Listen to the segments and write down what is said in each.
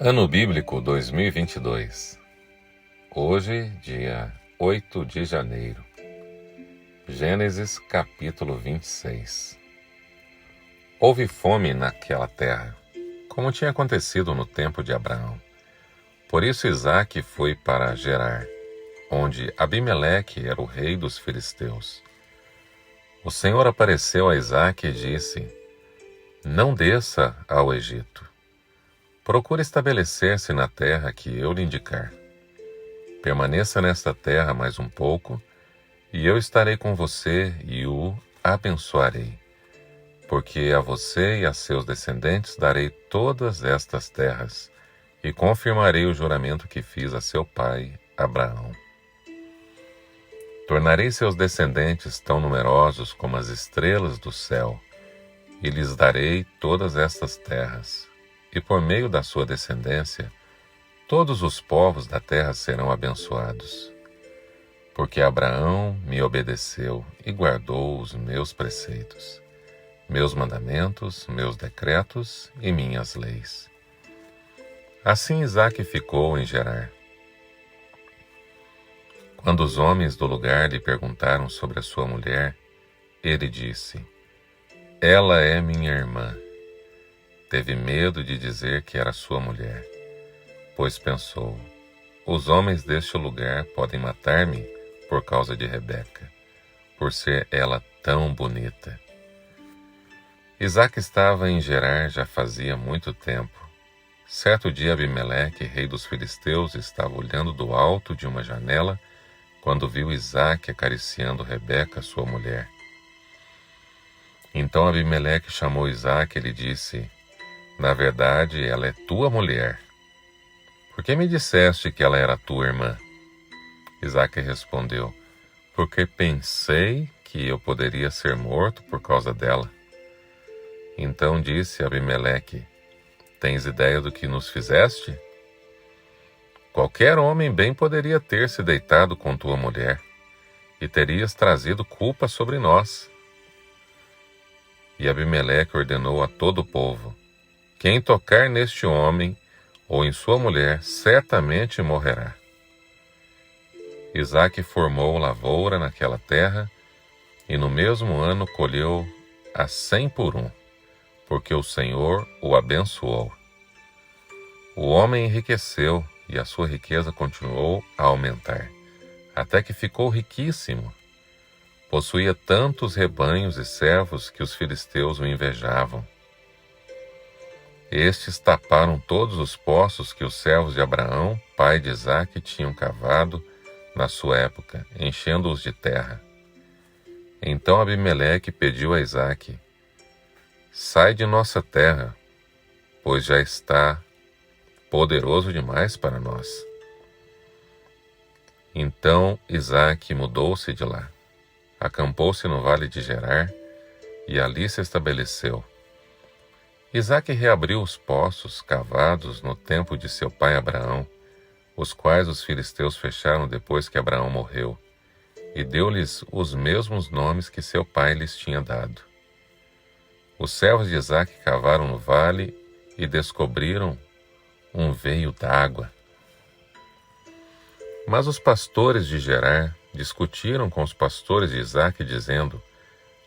Ano Bíblico 2022. Hoje, dia 8 de janeiro. Gênesis capítulo 26. Houve fome naquela terra, como tinha acontecido no tempo de Abraão. Por isso Isaque foi para Gerar, onde Abimeleque era o rei dos filisteus. O Senhor apareceu a Isaque e disse: Não desça ao Egito. Procure estabelecer-se na terra que eu lhe indicar. Permaneça nesta terra mais um pouco, e eu estarei com você e o abençoarei. Porque a você e a seus descendentes darei todas estas terras, e confirmarei o juramento que fiz a seu pai, Abraão. Tornarei seus descendentes tão numerosos como as estrelas do céu, e lhes darei todas estas terras. E por meio da sua descendência, todos os povos da terra serão abençoados. Porque Abraão me obedeceu e guardou os meus preceitos, meus mandamentos, meus decretos e minhas leis. Assim Isaque ficou em Gerar. Quando os homens do lugar lhe perguntaram sobre a sua mulher, ele disse: Ela é minha irmã. Teve medo de dizer que era sua mulher, pois pensou: os homens deste lugar podem matar-me por causa de Rebeca, por ser ela tão bonita. Isaque estava em Gerar já fazia muito tempo. Certo dia Abimeleque, rei dos filisteus, estava olhando do alto de uma janela quando viu Isaque acariciando Rebeca, sua mulher. Então Abimeleque chamou Isaque e lhe disse: Na verdade, ela é tua mulher. Por que me disseste que ela era tua irmã? Isaque respondeu: Porque pensei que eu poderia ser morto por causa dela. Então disse Abimeleque: Tens ideia do que nos fizeste? Qualquer homem bem poderia ter se deitado com tua mulher, e terias trazido culpa sobre nós. E Abimeleque ordenou a todo o povo: Quem tocar neste homem ou em sua mulher, certamente morrerá. Isaque formou lavoura naquela terra, e no mesmo ano colheu a 100 por 1, porque o Senhor o abençoou. O homem enriqueceu, e a sua riqueza continuou a aumentar, até que ficou riquíssimo. Possuía tantos rebanhos e servos que os filisteus o invejavam. Estes taparam todos os poços que os servos de Abraão, pai de Isaque, tinham cavado na sua época, enchendo-os de terra. Então Abimeleque pediu a Isaque: Sai de nossa terra, pois já está poderoso demais para nós. Então Isaque mudou-se de lá, acampou-se no vale de Gerar, e ali se estabeleceu. Isaque reabriu os poços cavados no tempo de seu pai Abraão, os quais os filisteus fecharam depois que Abraão morreu, e deu-lhes os mesmos nomes que seu pai lhes tinha dado. Os servos de Isaque cavaram no vale e descobriram um veio d'água. Mas os pastores de Gerar discutiram com os pastores de Isaque, dizendo: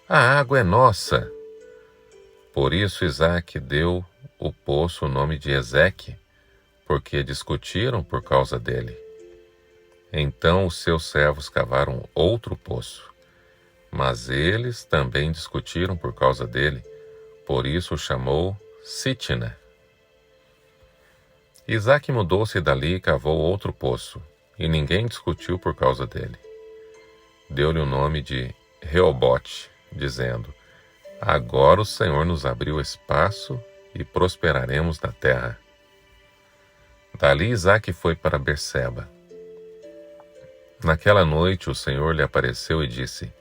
A água é nossa. Por isso Isaque deu o poço o nome de Ezeque, porque discutiram por causa dele. Então os seus servos cavaram outro poço, mas eles também discutiram por causa dele, por isso o chamou Sitna. Isaque mudou-se dali e cavou outro poço, e ninguém discutiu por causa dele. Deu-lhe o nome de Reobote, dizendo: Agora o Senhor nos abriu espaço e prosperaremos na terra. Dali Isaque foi para Berseba. Naquela noite o Senhor lhe apareceu e disse: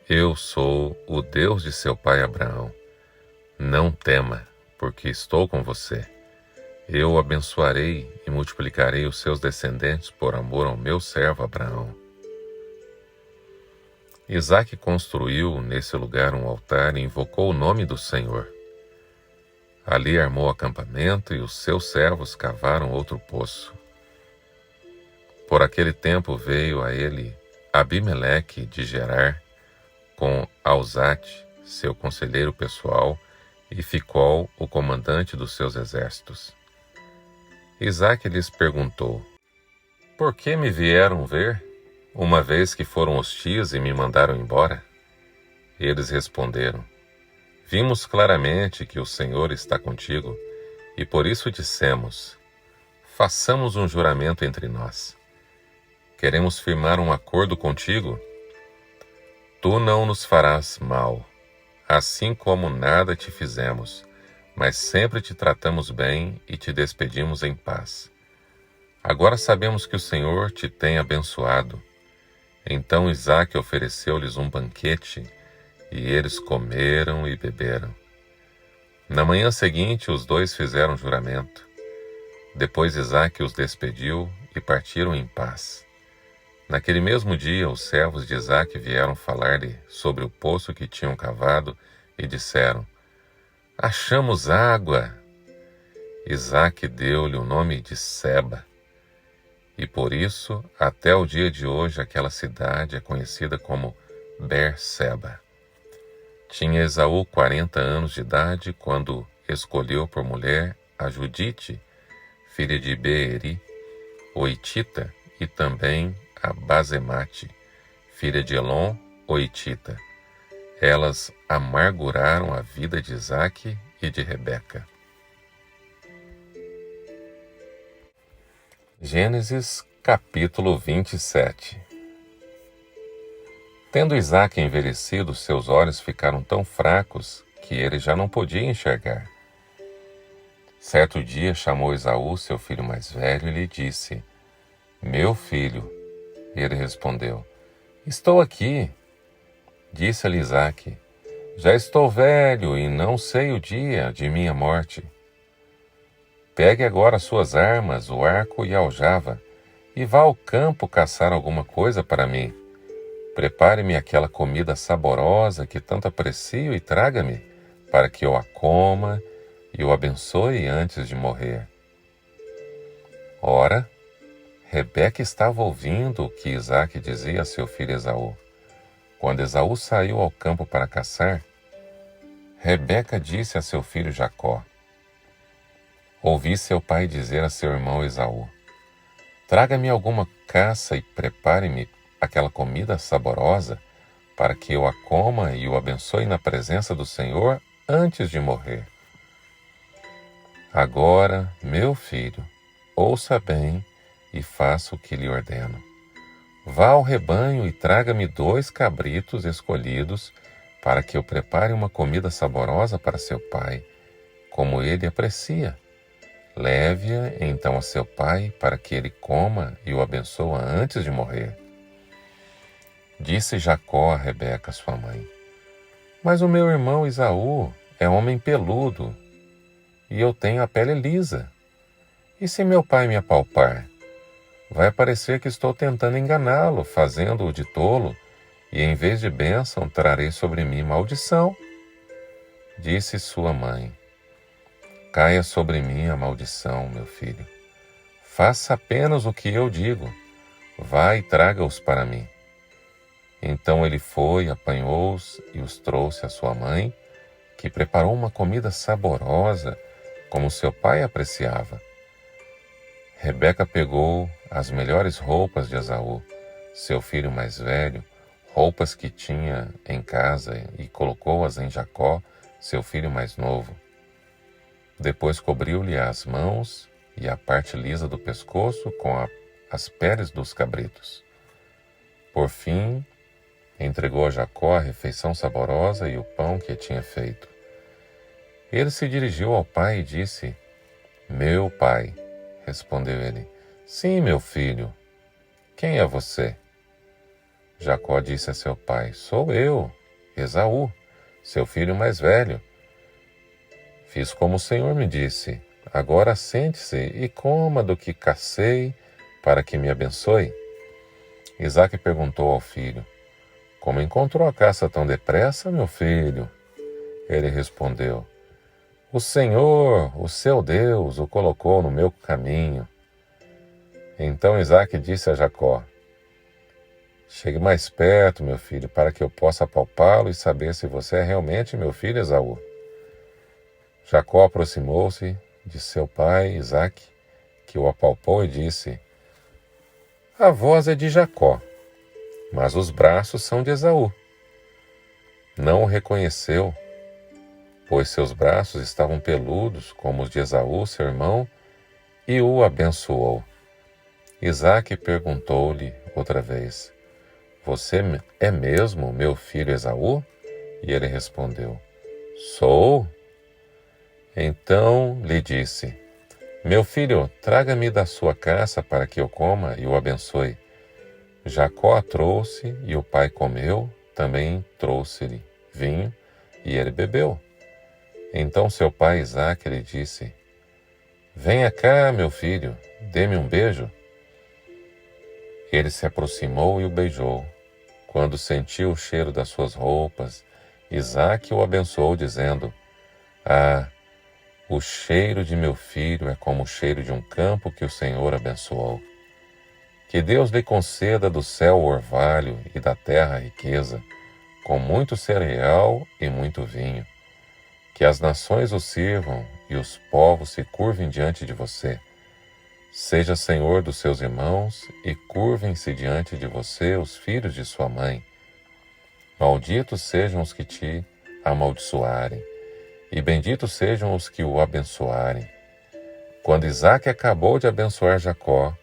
Eu sou o Deus de seu pai Abraão. Não tema, porque estou com você. Eu o abençoarei e multiplicarei os seus descendentes por amor ao meu servo Abraão. Isaque construiu nesse lugar um altar e invocou o nome do Senhor. Ali armou acampamento e os seus servos cavaram outro poço. Por aquele tempo veio a ele Abimeleque de Gerar, com Alzate, seu conselheiro pessoal, e Ficol, o comandante dos seus exércitos. Isaque lhes perguntou: Por que me vieram ver, uma vez que foram hostis e me mandaram embora? Eles responderam: Vimos claramente que o Senhor está contigo, e por isso dissemos: Façamos um juramento entre nós. Queremos firmar um acordo contigo. Tu não nos farás mal, assim como nada te fizemos, mas sempre te tratamos bem e te despedimos em paz. Agora sabemos que o Senhor te tem abençoado. Então Isaque ofereceu-lhes um banquete, e eles comeram e beberam. Na manhã seguinte, os dois fizeram juramento. Depois Isaque os despediu e partiram em paz. Naquele mesmo dia, os servos de Isaque vieram falar-lhe sobre o poço que tinham cavado e disseram: Achamos água! Isaque deu-lhe o nome de Seba, e por isso, até o dia de hoje, aquela cidade é conhecida como Berseba. Tinha Esaú 40 anos de idade quando escolheu por mulher a Judite, filha de Beeri, o Hitita, e também a Basemate, filha de Elon, o Hitita. Elas amarguraram a vida de Isaque e de Rebeca. Gênesis capítulo 27. Tendo Isaque envelhecido, seus olhos ficaram tão fracos que ele já não podia enxergar. Certo dia chamou Esaú, seu filho mais velho, e lhe disse: Meu filho. Ele respondeu: Estou aqui. Disse-lhe Isaque: Já estou velho e não sei o dia de minha morte. Pegue agora suas armas, o arco e a aljava, e vá ao campo caçar alguma coisa para mim. Prepare-me aquela comida saborosa que tanto aprecio e traga-me, para que eu a coma e o abençoe antes de morrer. Ora, Rebeca estava ouvindo o que Isaque dizia a seu filho Esaú. Quando Esaú saiu ao campo para caçar, Rebeca disse a seu filho Jacó: Ouvi seu pai dizer a seu irmão Esaú: Traga-me alguma caça e prepare-me aquela comida saborosa, para que eu a coma e o abençoe na presença do Senhor antes de morrer. Agora, meu filho, ouça bem e faça o que lhe ordeno. Vá ao rebanho e traga-me 2 cabritos escolhidos, para que eu prepare uma comida saborosa para seu pai, como ele aprecia. Leve-a então a seu pai, para que ele coma e o abençoe antes de morrer. Disse Jacó a Rebeca, sua mãe: Mas o meu irmão Esaú é homem peludo, e eu tenho a pele lisa. E se meu pai me apalpar? Vai parecer que estou tentando enganá-lo, fazendo-o de tolo, e em vez de bênção trarei sobre mim maldição. Disse sua mãe: Caia sobre mim a maldição, meu filho. Faça apenas o que eu digo. Vá e traga-os para mim. Então ele foi, apanhou-os e os trouxe à sua mãe, que preparou uma comida saborosa, como seu pai apreciava. Rebeca pegou as melhores roupas de Esaú, seu filho mais velho, roupas que tinha em casa, e colocou-as em Jacó, seu filho mais novo. Depois cobriu-lhe as mãos e a parte lisa do pescoço com as peles dos cabritos. Por fim, entregou a Jacó a refeição saborosa e o pão que tinha feito. Ele se dirigiu ao pai e disse: Meu pai. Respondeu ele: Sim, meu filho. Quem é você? Jacó disse a seu pai: Sou eu, Esaú, seu filho mais velho. Fiz como o Senhor me disse. Agora sente-se e coma do que cacei, para que me abençoe. Isaque perguntou ao filho: Como encontrou a caça tão depressa, meu filho? Ele respondeu: O Senhor, o seu Deus, o colocou no meu caminho. Então Isaque disse a Jacó: chegue mais perto, meu filho, para que eu possa apalpá-lo e saber se você é realmente meu filho Esaú. Jacó aproximou-se de seu pai Isaque, que o apalpou e disse: a voz é de Jacó, mas os braços são de Esaú. Não o reconheceu, pois seus braços estavam peludos como os de Esaú, seu irmão, e o abençoou. Isaque perguntou-lhe outra vez: você é mesmo meu filho Esaú? E ele respondeu: sou. Então lhe disse: meu filho, traga-me da sua caça para que eu coma e o abençoe. Jacó a trouxe e o pai comeu, também trouxe-lhe vinho e ele bebeu. Então seu pai Isaque lhe disse: venha cá, meu filho, dê-me um beijo. Ele se aproximou e o beijou. Quando sentiu o cheiro das suas roupas, Isaque o abençoou, dizendo: ah, o cheiro de meu filho é como o cheiro de um campo que o Senhor abençoou. Que Deus lhe conceda do céu o orvalho e da terra a riqueza, com muito cereal e muito vinho. Que as nações o sirvam e os povos se curvem diante de você. Seja senhor dos seus irmãos e curvem-se diante de você os filhos de sua mãe. Malditos sejam os que te amaldiçoarem, e benditos sejam os que o abençoarem. Quando Isaque acabou de abençoar Jacó,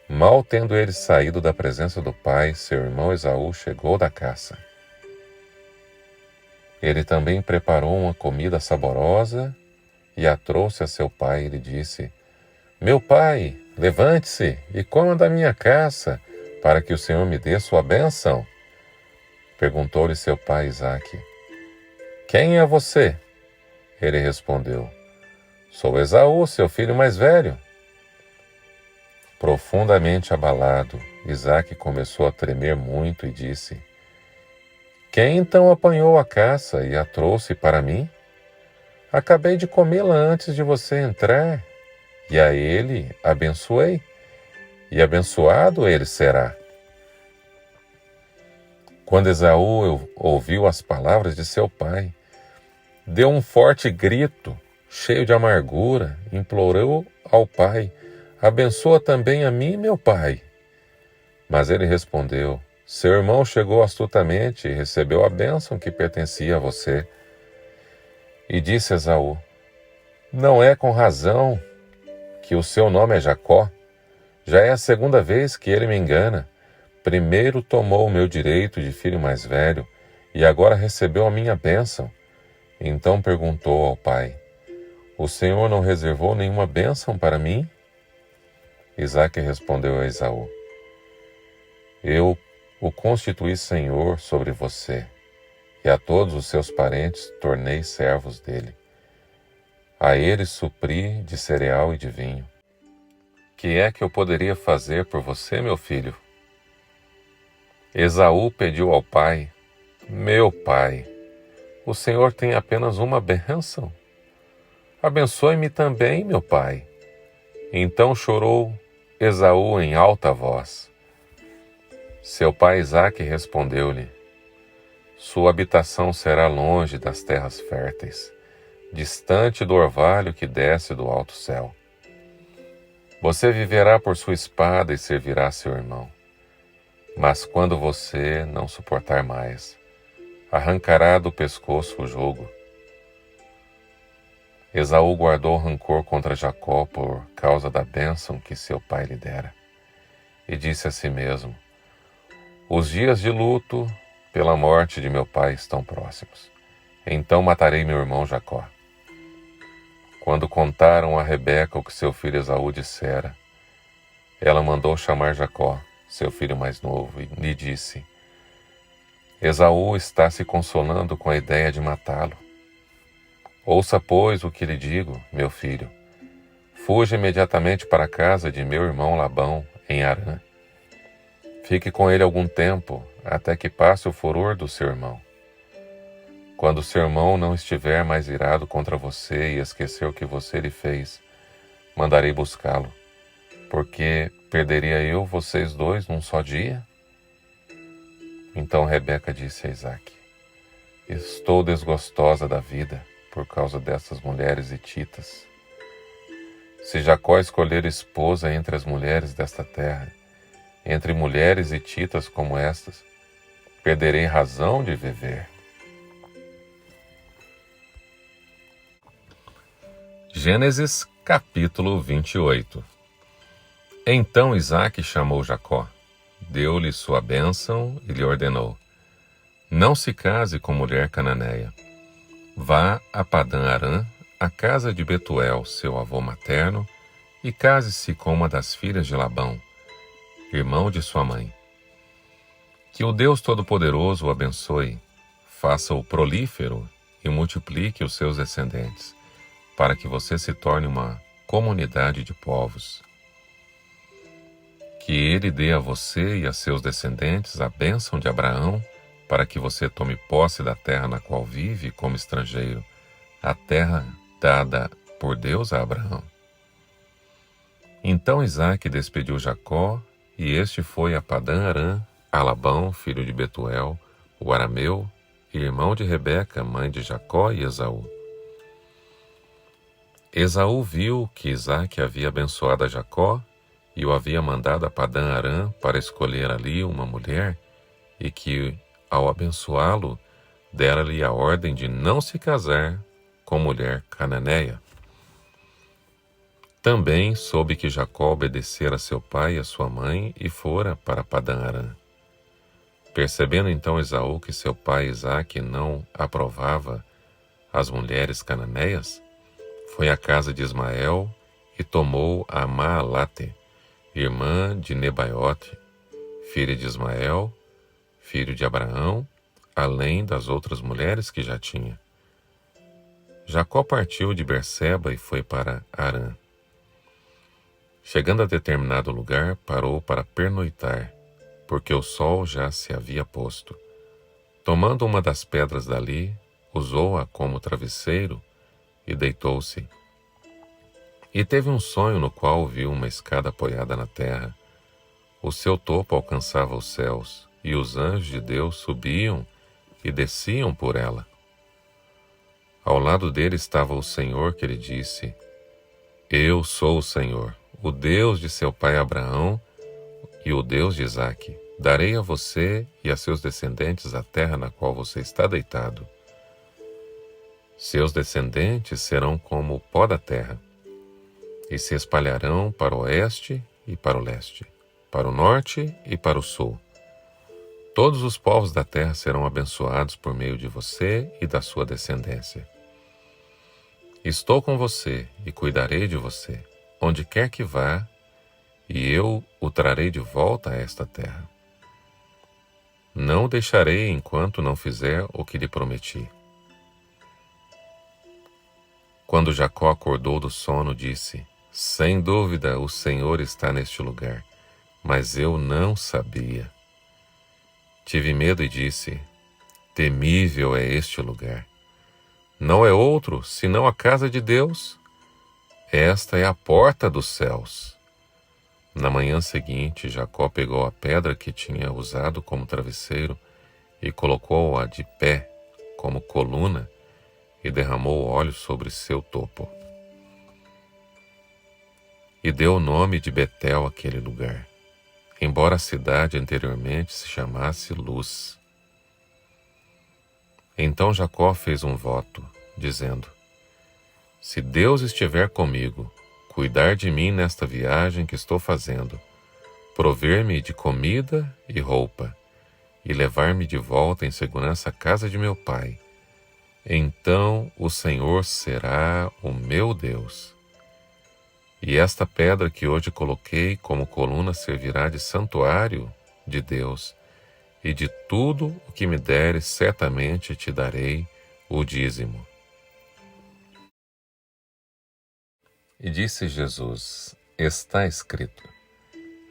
mal tendo ele saído da presença do pai, seu irmão Esaú chegou da caça. Ele também preparou uma comida saborosa e a trouxe a seu pai e lhe disse: meu pai, levante-se e coma da minha caça, para que o Senhor me dê sua bênção. Perguntou-lhe seu pai Isaque: quem é você? Ele respondeu: sou Esaú, seu filho mais velho. Profundamente abalado, Isaque começou a tremer muito e disse: quem então apanhou a caça e a trouxe para mim? Acabei de comê-la antes de você entrar, e a ele abençoei, e abençoado ele será. Quando Esaú ouviu as palavras de seu pai, deu um forte grito, cheio de amargura, implorou ao pai: abençoa também a mim, meu pai. Mas ele respondeu: seu irmão chegou astutamente e recebeu a bênção que pertencia a você. E disse Esaú: não é com razão que o seu nome é Jacó. Já é a segunda vez que ele me engana. Primeiro tomou o meu direito de filho mais velho e agora recebeu a minha bênção. Então perguntou ao pai: o Senhor não reservou nenhuma bênção para mim? Isaque respondeu a Esaú: eu o constituí senhor sobre você, e a todos os seus parentes tornei servos dele. A eles supri de cereal e de vinho. Que é que eu poderia fazer por você, meu filho? Esaú pediu ao pai: meu pai, o Senhor tem apenas uma bênção? Abençoe-me também, meu pai. Então chorou Esaú em alta voz. Seu pai Isaque respondeu-lhe: sua habitação será longe das terras férteis, distante do orvalho que desce do alto céu. Você viverá por sua espada e servirá seu irmão. Mas quando você não suportar mais, arrancará do pescoço o jugo. Esaú guardou rancor contra Jacó por causa da bênção que seu pai lhe dera. E disse a si mesmo: os dias de luto pela morte de meu pai estão próximos. Então matarei meu irmão Jacó. Quando contaram a Rebeca o que seu filho Esaú dissera, ela mandou chamar Jacó, seu filho mais novo, e lhe disse: Esaú está se consolando com a ideia de matá-lo. Ouça, pois, o que lhe digo, meu filho. Fuja imediatamente para a casa de meu irmão Labão, em Harã. Fique com ele algum tempo, até que passe o furor do seu irmão. Quando seu irmão não estiver mais irado contra você e esquecer o que você lhe fez, mandarei buscá-lo, porque perderia eu vocês dois num só dia? Então Rebeca disse a Isaque: Estou desgostosa da vida por causa dessas mulheres hititas. Se Jacó escolher esposa entre as mulheres desta terra, entre mulheres hititas como estas, perderei razão de viver. Gênesis capítulo 28. Então Isaque chamou Jacó, deu-lhe sua bênção e lhe ordenou: Não se case com mulher cananeia. Vá a Padã-Arã, a casa de Betuel, seu avô materno, e case-se com uma das filhas de Labão, irmão de sua mãe. Que o Deus Todo-Poderoso o abençoe, faça-o prolífero e multiplique os seus descendentes, para que você se torne uma comunidade de povos. Que ele dê a você e a seus descendentes a bênção de Abraão, para que você tome posse da terra na qual vive como estrangeiro, a terra dada por Deus a Abraão. Então Isaque despediu Jacó, e este foi a Padã-Arã, a Labão, filho de Betuel, o arameu, irmão de Rebeca, mãe de Jacó e Esaú. Esaú viu que Isaque havia abençoado a Jacó e o havia mandado a Padã-Arã para escolher ali uma mulher, e que, ao abençoá-lo, dera-lhe a ordem de não se casar com mulher cananeia. Também soube que Jacó obedecera a seu pai e a sua mãe e fora para Padã-Arã. Percebendo então Esaú que seu pai Isaque não aprovava as mulheres cananeias, foi à casa de Ismael e tomou a Maalate, irmã de Nebaiote, filha de Ismael, filho de Abraão, além das outras mulheres que já tinha. Jacó partiu de Berseba e foi para Harã. Chegando a determinado lugar, parou para pernoitar, porque o sol já se havia posto. Tomando uma das pedras dali, usou-a como travesseiro e deitou-se. E teve um sonho no qual viu uma escada apoiada na terra. O seu topo alcançava os céus, e os anjos de Deus subiam e desciam por ela. Ao lado dele estava o Senhor, que lhe disse: Eu sou o Senhor, o Deus de seu pai Abraão e o Deus de Isaque. Darei a você e a seus descendentes a terra na qual você está deitado. Seus descendentes serão como o pó da terra, e se espalharão para o oeste e para o leste, para o norte e para o sul. Todos os povos da terra serão abençoados por meio de você e da sua descendência. Estou com você e cuidarei de você, onde quer que vá, e eu o trarei de volta a esta terra. Não o deixarei enquanto não fizer o que lhe prometi. Quando Jacó acordou do sono, disse: Sem dúvida o Senhor está neste lugar, mas eu não sabia. Tive medo e disse: Temível é este lugar. Não é outro senão a casa de Deus. Esta é a porta dos céus. Na manhã seguinte, Jacó pegou a pedra que tinha usado como travesseiro e colocou-a de pé como coluna e derramou óleo sobre seu topo. E deu o nome de Betel àquele lugar, embora a cidade anteriormente se chamasse Luz. Então Jacó fez um voto, dizendo: Se Deus estiver comigo, cuidar de mim nesta viagem que estou fazendo, prover-me de comida e roupa, e levar-me de volta em segurança à casa de meu pai, então o Senhor será o meu Deus. E esta pedra que hoje coloquei como coluna servirá de santuário de Deus, e de tudo o que me deres certamente te darei o dízimo. E disse Jesus: Está escrito: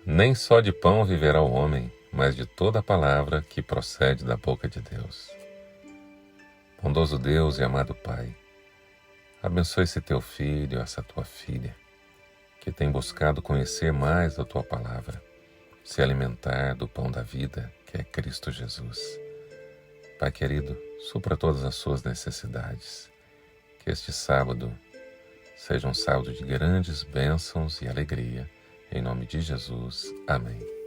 Nem só de pão viverá o homem, mas de toda a palavra que procede da boca de Deus. Bondoso Deus e amado Pai, abençoe esse teu filho, essa tua filha, que tem buscado conhecer mais da tua palavra, se alimentar do pão da vida, que é Cristo Jesus. Pai querido, supra todas as suas necessidades. Que este sábado seja um sábado de grandes bênçãos e alegria. Em nome de Jesus. Amém.